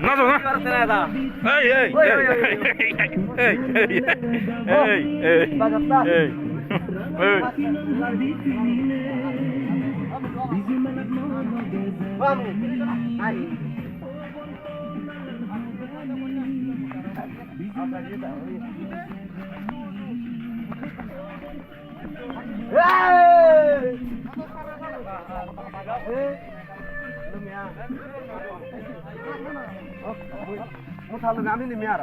না তো না এই এই এই এই এই এই এই আমি নেমে আর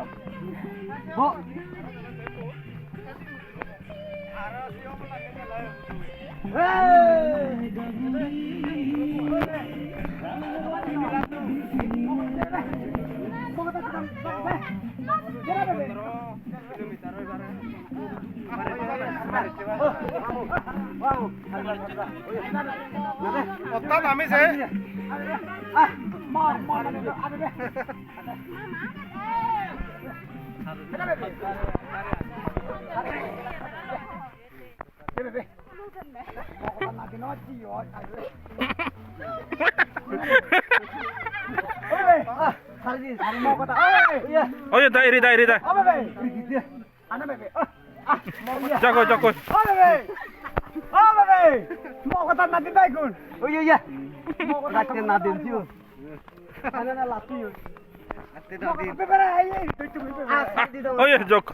আমি যে oye dai jago mau kata nanti dai kun oh iya nanti nanti sih ana na lati nanti nanti bebera aye oye jok